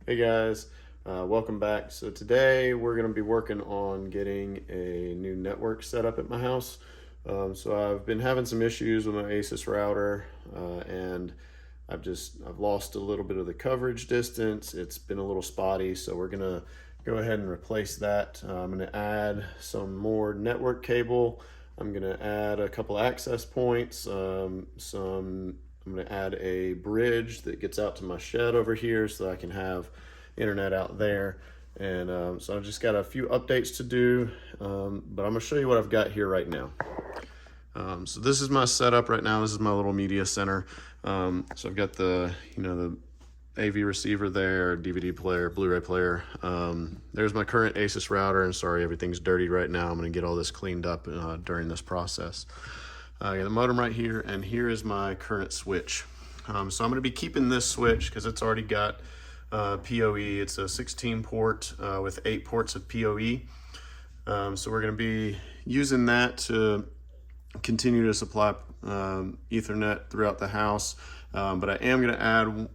Hey guys, welcome back. So today we're going to be working on getting a new network set up at my house. So I've been having some issues with my Asus router, and I've lost a little bit of the coverage distance. It's been a little spotty, so we're gonna go ahead and replace that. I'm gonna add some more network cable. I'm gonna add a couple access points. I'm gonna add a bridge that gets out to my shed over here so that I can have internet out there. And so I've just got a few updates to do, but I'm gonna show you what I've got here right now. So this is my setup right now. This is my little media center. So I've got the AV receiver there, DVD player, Blu-ray player. There's my current Asus router, and sorry everything's dirty right now. I'm gonna get all this cleaned up during this process. I got the modem right here, and here is my current switch. So I'm gonna be keeping this switch because it's already got PoE. It's a 16 port with 8 ports of PoE. So we're gonna be using that to continue to supply Ethernet throughout the house. But I am gonna add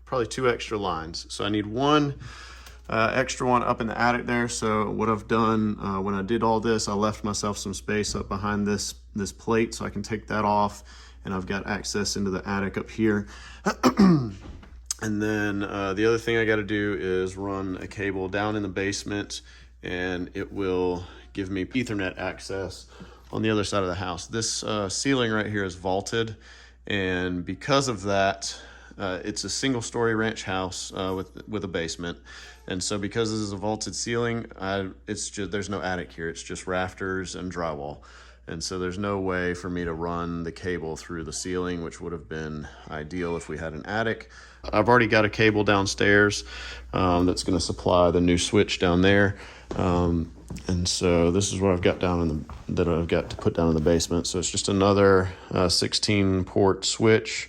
probably two extra lines. So I need one extra one up in the attic there. So what I've done when I did all this, I left myself some space up behind this plate so I can take that off, and I've got access into the attic up here. And then the other thing I got to do is run a cable down in the basement, and it will give me Ethernet access on the other side of the house. This ceiling right here is vaulted, and because of that, it's a single-story ranch house with a basement. And so because this is a vaulted ceiling, there's no attic here. It's just rafters and drywall. And so there's no way for me to run the cable through the ceiling, which would have been ideal if we had an attic. I've already got a cable downstairs that's going to supply the new switch down there. And so this is what I've got that I've got to put down in the basement. So it's just another 16 port switch.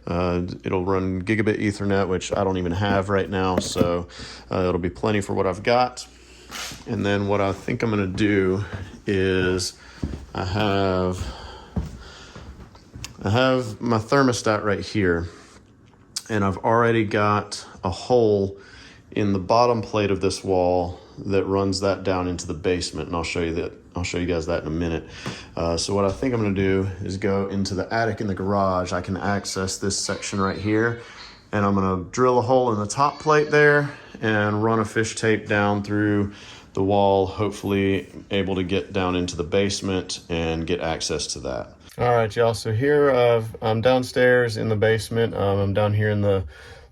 It'll run gigabit Ethernet, which I don't even have right now, so it'll be plenty for what I've got. And then what I think I'm going to do is I have my thermostat right here, and I've already got a hole in the bottom plate of this wall that runs that down into the basement, and I'll show you guys that in a minute. So what I think I'm gonna do is go into the attic in the garage. I can access this section right here, and I'm gonna drill a hole in the top plate there and run a fish tape down through the wall, hopefully able to get down into the basement and get access to that. All right, y'all, so here I'm downstairs in the basement. I'm down here in the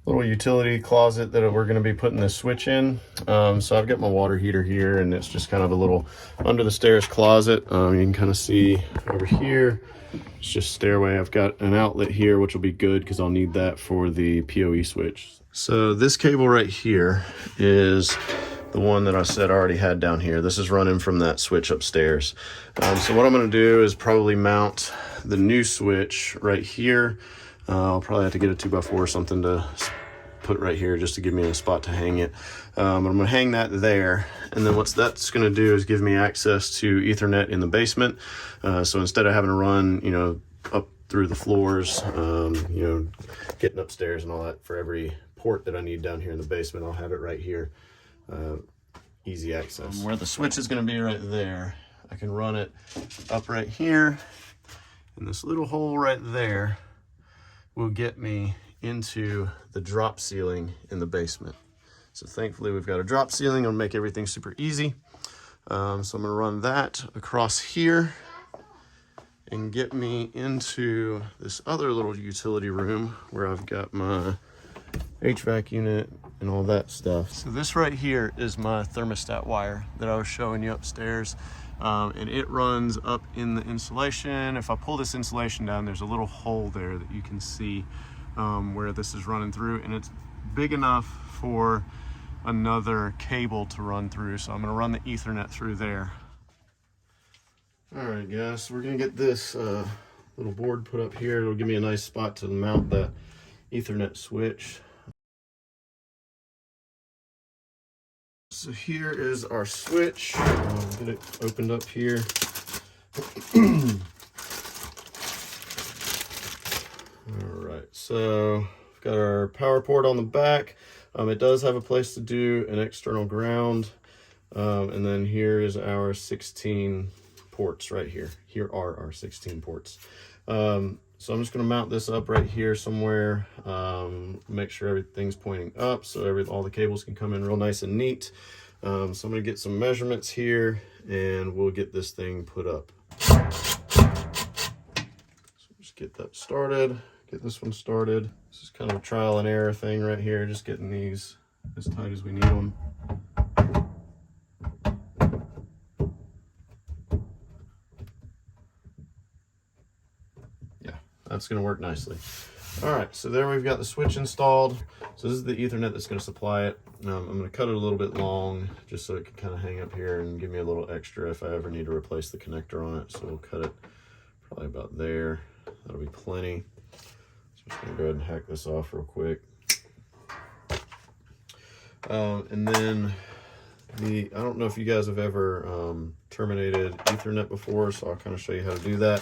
little utility closet that we're going to be putting this switch in. So I've got my water heater here, and it's just kind of a little under the stairs closet. You can kind of see over here, it's just stairway. I've got an outlet here, which will be good because I'll need that for the PoE switch. So this cable right here is the one that I said I already had down here. This is running from that switch upstairs. So what I'm going to do is probably mount the new switch right here. I'll probably have to get a 2x4 or something to put right here just to give me a spot to hang it. I'm going to hang that there, and then what that's going to do is give me access to Ethernet in the basement. So instead of having to run, up through the floors, getting upstairs and all that for every port that I need down here in the basement, I'll have it right here. Easy access. Where the switch is going to be right there, I can run it up right here, and this little hole right there will get me into the drop ceiling in the basement. So thankfully we've got a drop ceiling. It'll make everything super easy. So I'm going to run that across here and get me into this other little utility room where I've got my HVAC unit and all that stuff. So this right here is my thermostat wire that I was showing you upstairs. And it runs up in the insulation. If I pull this insulation down, there's a little hole there that you can see where this is running through, and it's big enough for another cable to run through. So I'm gonna run the Ethernet through there. All right, guys, so we're gonna get this little board put up here. It'll give me a nice spot to mount the Ethernet switch. So here is our switch. I'll get it opened up here. All right, so We've got our power port on the back. It does have a place to do an external ground. And then here is our 16 ports right here. Here are our 16 ports. So I'm just going to mount this up right here somewhere. Make sure everything's pointing up so all the cables can come in real nice and neat. So I'm going to get some measurements here and we'll get this thing put up. So just get that started, get this one started. This is kind of a trial and error thing right here, just getting these as tight as we need them. That's going to work nicely. All right, so there we've got the switch installed. So this is the Ethernet that's going to supply it. I'm going to cut it a little bit long just so it can kind of hang up here and give me a little extra if I ever need to replace the connector on it. So we'll cut it probably about there. That'll be plenty. So I'm just going to go ahead and hack this off real quick. And then I don't know if you guys have ever terminated Ethernet before, so I'll kind of show you how to do that.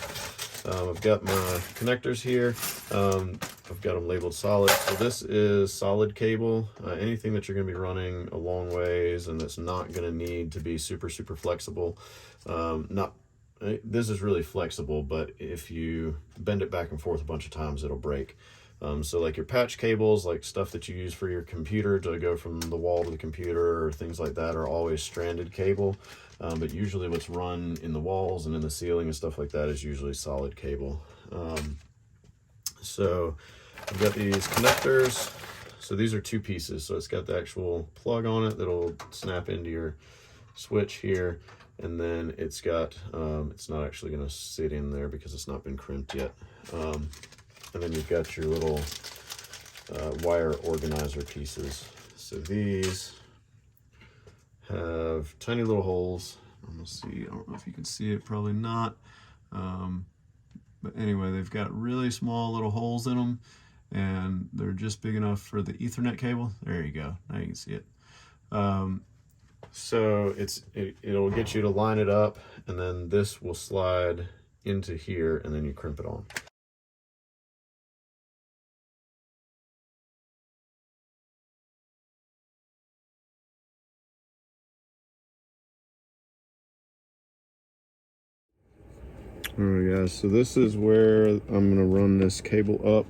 I've got my connectors here. I've got them labeled solid. So this is solid cable. Anything that you're going to be running a long ways and that's not going to need to be super flexible. This is really flexible, but if you bend it back and forth a bunch of times, it'll break. So like your patch cables, like stuff that you use for your computer to go from the wall to the computer or things like that, are always stranded cable. But usually what's run in the walls and in the ceiling and stuff like that is usually solid cable. So I've got these connectors. So these are two pieces. So it's got the actual plug on it that'll snap into your switch here. And then it's got, it's not actually going to sit in there because it's not been crimped yet. And then you've got your little wire organizer pieces. So these have tiny little holes. I'm gonna see, I don't know if you can see it, probably not. But anyway, they've got really small little holes in them and they're just big enough for the Ethernet cable. There you go, now you can see it. So it'll get you to line it up and then this will slide into here and then you crimp it on. All right guys, so this is where I'm gonna run this cable up,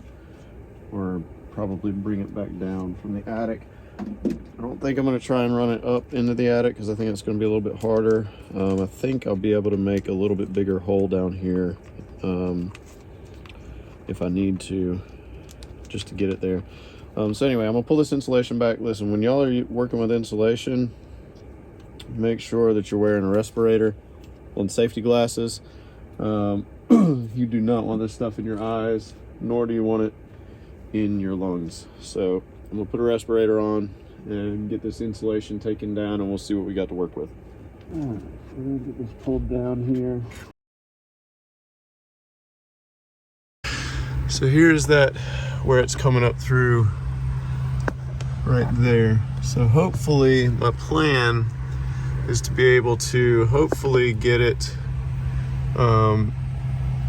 or probably bring it back down from the attic. I don't think I'm gonna try and run it up into the attic because I think it's gonna be a little bit harder. I think I'll be able to make a little bit bigger hole down here if I need to, just to get it there. So anyway, I'm gonna pull this insulation back. Listen, when y'all are working with insulation, make sure that you're wearing a respirator and safety glasses. You do not want this stuff in your eyes, nor do you want it in your lungs. So I'm gonna put a respirator on and get this insulation taken down and we'll see what we got to work with. All right, we're gonna get this pulled down here. So here's that where it's coming up through right there. So hopefully my plan is to be able to hopefully get it.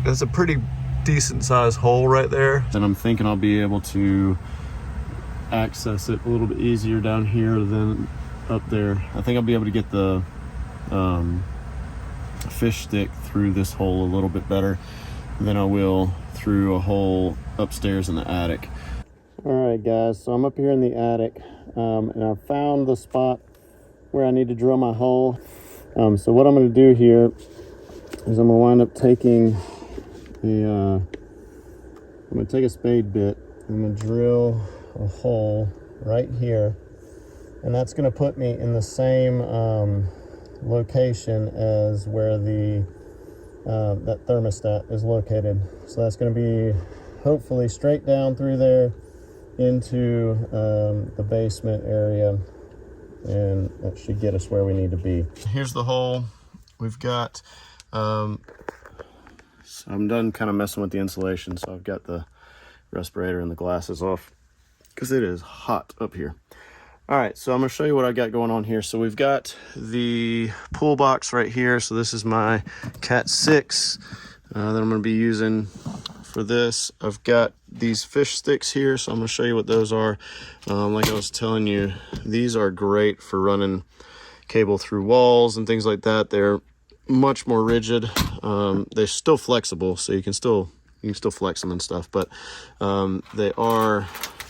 That's a pretty decent sized hole right there. And I'm thinking I'll be able to access it a little bit easier down here than up there. I think I'll be able to get the fish stick through this hole a little bit better than I will through a hole upstairs in the attic. All right guys, so I'm up here in the attic and I found the spot where I need to drill my hole. So what I'm going to do here is I'm going to wind up taking I'm going to take a spade bit. I'm going to drill a hole right here, and that's going to put me in the same location as where the that thermostat is located. So that's going to be hopefully straight down through there into the basement area, and that should get us where we need to be. Here's the hole. We've got so I'm done kind of messing with the insulation, so I've got the respirator and the glasses off because it is hot up here. All right, so I'm gonna show you what I got going on here. So we've got the pool box right here. So this is my Cat 6 that I'm gonna be using for this, I've got these fish sticks here, so I'm going to show you what those are. Like I was telling you, these are great for running cable through walls and things like that. They're much more rigid. They're still flexible, so you can still flex them and stuff, but they are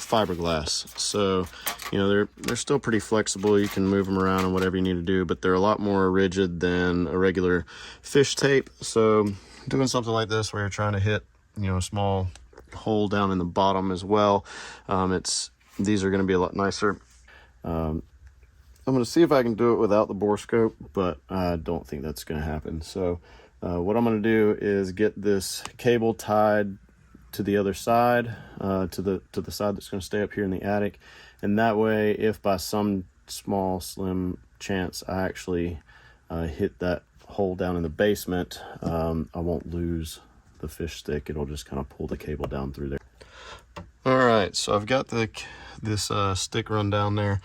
fiberglass, so you know they're still pretty flexible. You can move them around and whatever you need to do, but they're a lot more rigid than a regular fish tape. So doing something like this where you're trying to hit, you know, a small hole down in the bottom as well, these are going to be a lot nicer. I'm going to see if I can do it without the bore scope, but I don't think that's going to happen. So what I'm going to do is get this cable tied to the other side, to the side that's going to stay up here in the attic, and that way, if by some small slim chance I actually hit that hole down in the basement, I won't lose the fish stick. It'll just kind of pull the cable down through there. All right, so I've got this stick run down there.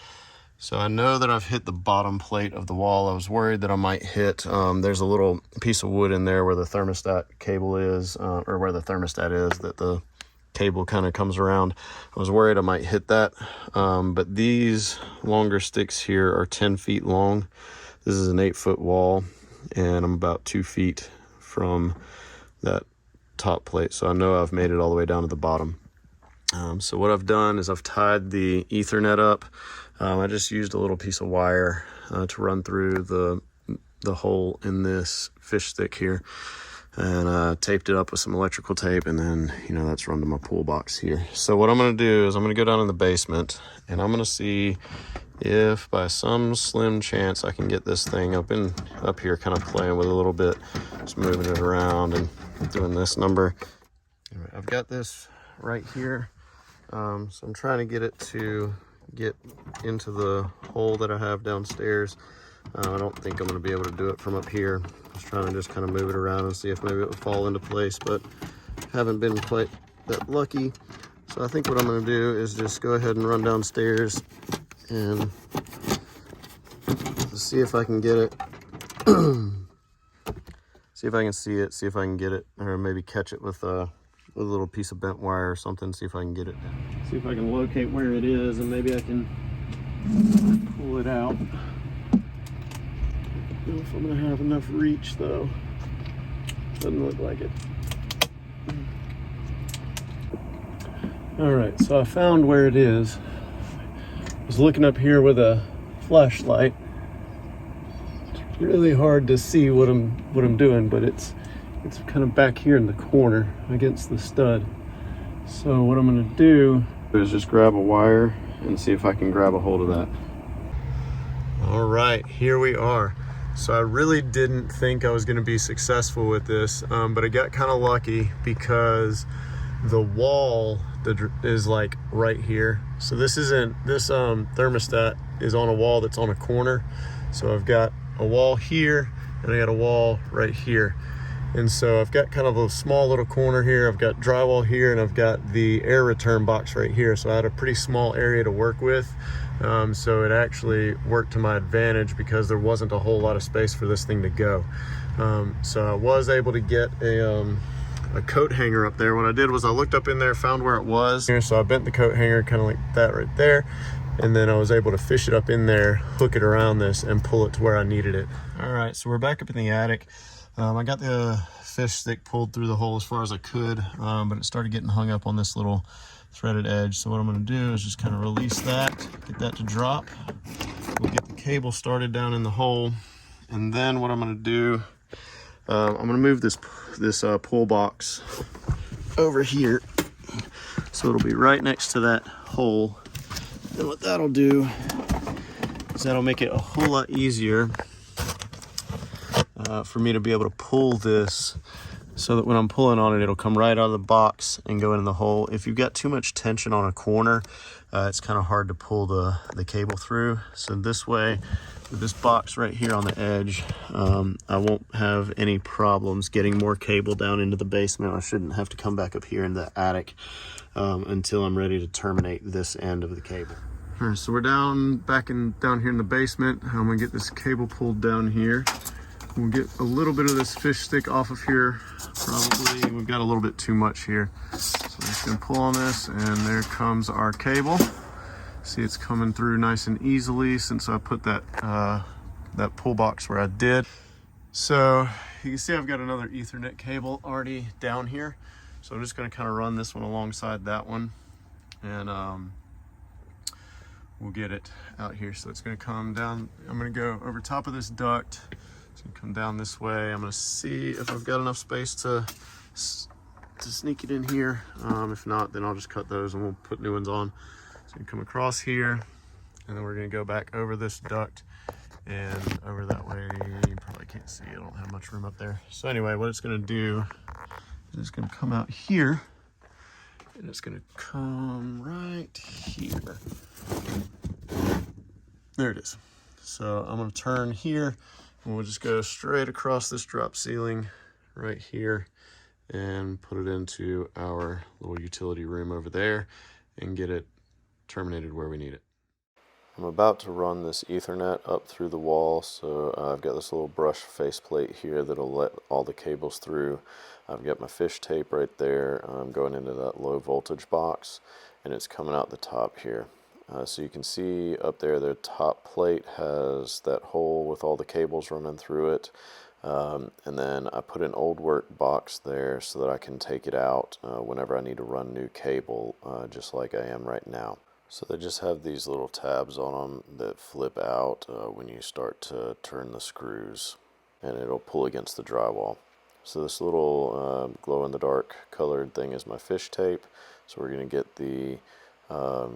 So I know that I've hit the bottom plate of the wall. I was worried that I might hit, there's a little piece of wood in there where the thermostat cable is, or where the thermostat is, that the cable kind of comes around. I was worried I might hit that, but these longer sticks here are 10 feet long. This is an 8-foot wall, and I'm about 2 feet from that top plate. So I know I've made it all the way down to the bottom. So what I've done is I've tied the Ethernet up. I just used a little piece of wire to run through the hole in this fish stick here, and taped it up with some electrical tape, and then, you know, that's run to my pool box here. So what I'm going to do is I'm going to go down in the basement, and I'm going to see if by some slim chance I can get this thing up here, kind of playing with it a little bit, just moving it around and doing this number. Anyway, I've got this right here, so I'm trying to get it to get into the hole that I have downstairs. I don't think I'm going to be able to do it from up here. I was trying to just kind of move it around and see if maybe it would fall into place, but haven't been quite that lucky. So I think what I'm going to do is just go ahead and run downstairs and see if I can get it. See if I can see it, see if I can get it, or maybe catch it with a little piece of bent wire or something, see if I can get it. See if I can locate where it is, and maybe I can pull it out. I don't know if I'm gonna have enough reach though. Doesn't look like it. All right, so I found where it is. I was looking up here with a flashlight. It's really hard to see what I'm doing, but it's kind of back here in the corner against the stud. So what I'm going to do is just grab a wire and see if I can grab a hold of that. All right, here we are. So I really didn't think I was going to be successful with this, but I got kind of lucky because the wall is like right here. So this thermostat is on a wall that's on a corner. So I've got a wall here and I got a wall right here. And so I've got kind of a small little corner here. I've got drywall here, and I've got the air return box right here. So I had a pretty small area to work with. So it actually worked to my advantage because there wasn't a whole lot of space for this thing to go. So I was able to get a coat hanger up there. What I did was I looked up in there, found where it was. So I bent the coat hanger kind of like that right there. And then I was able to fish it up in there, hook it around this, and pull it to where I needed it. All right, so we're back up in the attic. I got the fish stick pulled through the hole as far as I could, but it started getting hung up on this little threaded edge. So what I'm going to do is just kind of release that, get that to drop. We'll get the cable started down in the hole, and then what I'm going to do, I'm going to move this pull box over here, so it'll be right next to that hole. And what that'll do is that'll make it a whole lot easier for me to be able to pull this, so that when I'm pulling on it, it'll come right out of the box and go in the hole. If you've got too much tension on a corner, it's kind of hard to pull the cable through. So this way, with this box right here on the edge, I won't have any problems getting more cable down into the basement. I shouldn't have to come back up here in the attic until I'm ready to terminate this end of the cable. All right, so we're down here in the basement. I'm gonna get this cable pulled down here. We'll get a little bit of this fish stick off of here. Probably, we've got a little bit too much here. So I'm just gonna pull on this, and there comes our cable. See, it's coming through nice and easily since I put that, that pull box where I did. So you can see I've got another Ethernet cable already down here. So I'm just gonna kind of run this one alongside that one, and we'll get it out here. So it's gonna come down, I'm gonna go over top of this duct. It's gonna come down this way. I'm gonna see if I've got enough space to sneak it in here. If not, then I'll just cut those and we'll put new ones on. It's gonna come across here, and then we're gonna go back over this duct and over that way. You probably can't see, I don't have much room up there. So anyway, what it's gonna do is it's gonna come out here, and it's gonna come right here. There it is. So I'm gonna turn here, and we'll just go straight across this drop ceiling right here and put it into our little utility room over there and get it terminated where we need it. I'm about to run this Ethernet up through the wall, so I've got this little brush faceplate here that'll let all the cables through. I've got my fish tape right there. I'm going into that low voltage box, and it's coming out the top here. So you can see up there, the top plate has that hole with all the cables running through it. And then I put an old work box there so that I can take it out whenever I need to run new cable, just like I am right now. So they just have these little tabs on them that flip out when you start to turn the screws, and it'll pull against the drywall. So this little glow-in-the-dark colored thing is my fish tape. So we're going to get the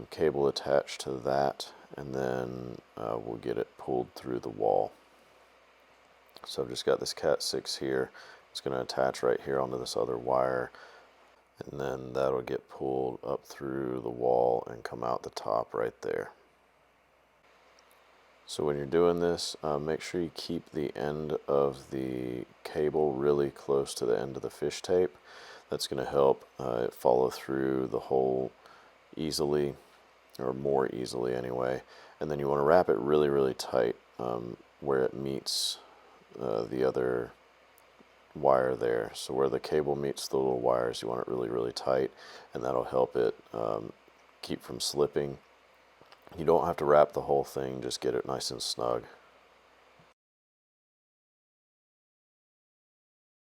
cable attached to that, and then we'll get it pulled through the wall. So I've just got this Cat 6 here. It's going to attach right here onto this other wire, and then that'll get pulled up through the wall and come out the top right there. So when you're doing this, make sure you keep the end of the cable really close to the end of the fish tape. That's going to help it follow through the hole easily, or more easily anyway. And then you want to wrap it really, really tight where it meets the other wire there. So where the cable meets the little wires, you want it really, really tight, and that'll help it keep from slipping. You don't have to wrap the whole thing, just get it nice and snug.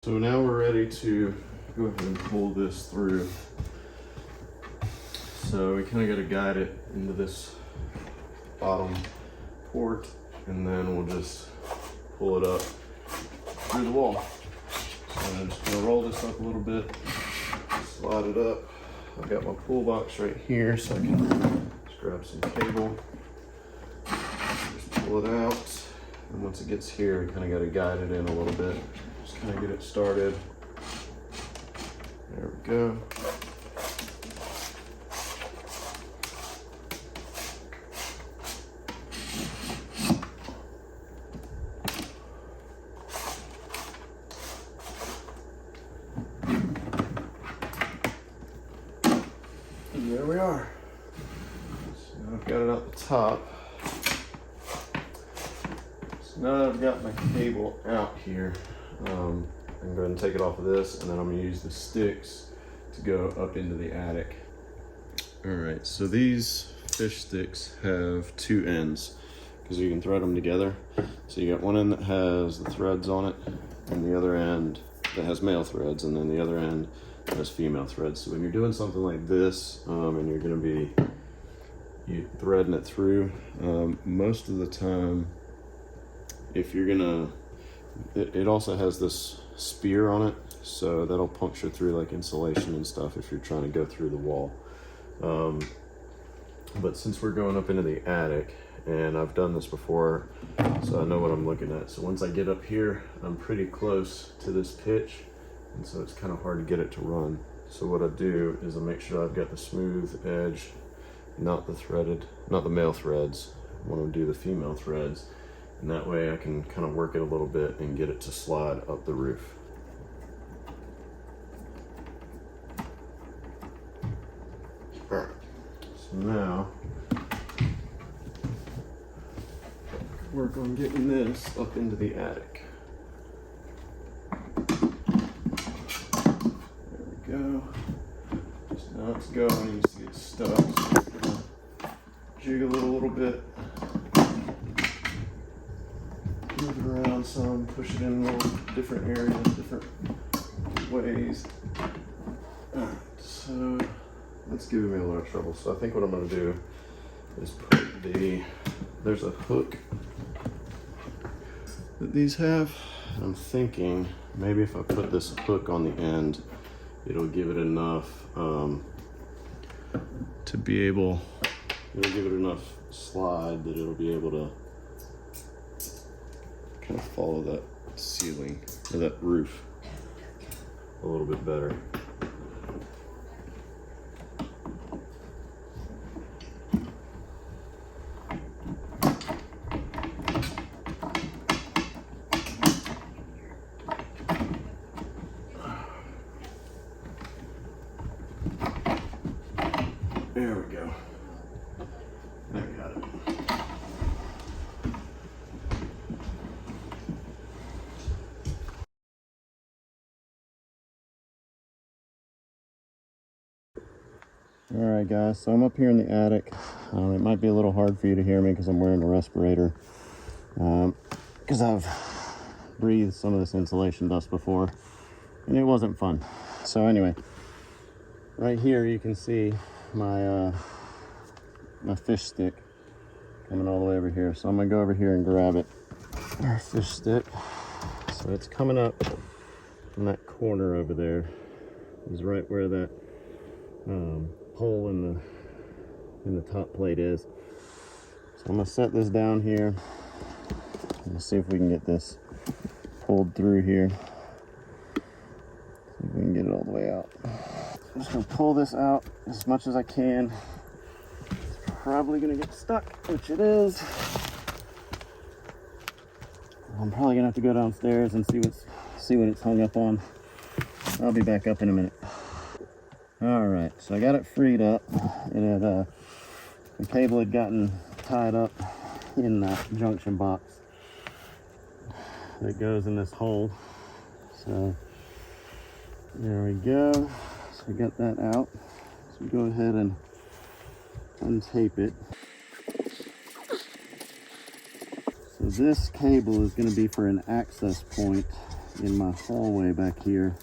So now we're ready to go ahead and pull this through. So we kind of got to guide it into this bottom port, and then we'll just pull it up through the wall. So I'm just going to roll this up a little bit, slide it up. I've got my pull box right here, so I can just grab some cable, just pull it out. And once it gets here, we kind of got to guide it in a little bit, just kind of get it started. There we go. And there we are. So I've got it at the top. So now that I've got my cable out here, I'm going to take it off of this, and then I'm going to use the sticks to go up into the attic. Alright, so these fish sticks have two ends, because you can thread them together. So you got one end that has the threads on it, and the other end that has male threads, and then the other end has female threads. So when you're doing something like this, and you're going to be threading it through, most of the time, if you're gonna, it also has this spear on it, so that'll puncture through like insulation and stuff if you're trying to go through the wall. But since we're going up into the attic, and I've done this before, so I know what I'm looking at. So once I get up here, I'm pretty close to this pitch, and so it's kind of hard to get it to run. So what I do is I make sure I've got the smooth edge, not the male threads. I want to do the female threads, and that way I can kind of work it a little bit and get it to slide up the roof. All right, so now work on getting this up into the attic. go and you see it's stuck. So I'm gonna jiggle it a little bit. Move it around some, push it in little different areas, different ways. Alright, so that's giving me a lot of trouble. So I think what I'm gonna do is put there's a hook that these have. I'm thinking maybe if I put this hook on the end, it'll give it enough to be able, it'll give it enough slide that it'll be able to kind of follow that ceiling or that roof a little bit better. There we go. I got it. All right, guys, so I'm up here in the attic. It might be a little hard for you to hear me because I'm wearing a respirator. Because I've breathed some of this insulation dust before, and it wasn't fun. So anyway, right here you can see my my fish stick coming all the way over here. So I'm gonna go over here and grab it. Our fish stick. So it's coming up from that corner over there. Is right where that hole in the top plate is. So I'm gonna set this down here. Let's see if we can get this pulled through here. See if we can get it all the way out. I'm just gonna pull this out as much as I can. It's probably gonna get stuck, which it is. I'm probably gonna have to go downstairs and see what it's hung up on. I'll be back up in a minute. All right, so I got it freed up. The cable had gotten tied up in that junction box that goes in this hole. So there we go. So we got that out. So go ahead and untape it. So this cable is going to be for an access point in my hallway back here.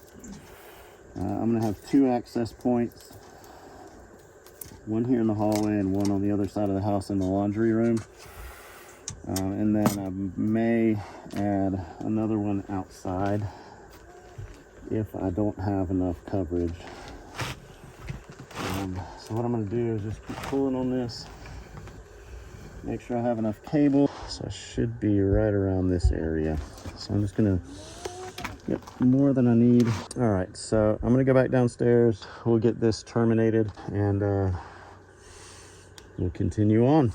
I'm going to have two access points, one here in the hallway and one on the other side of the house in the laundry room. And then I may add another one outside if I don't have enough coverage. So what I'm going to do is just keep pulling on this, make sure I have enough cable. So I should be right around this area. So I'm just going to get more than I need. All right, so I'm going to go back downstairs. We'll get this terminated and we'll continue on.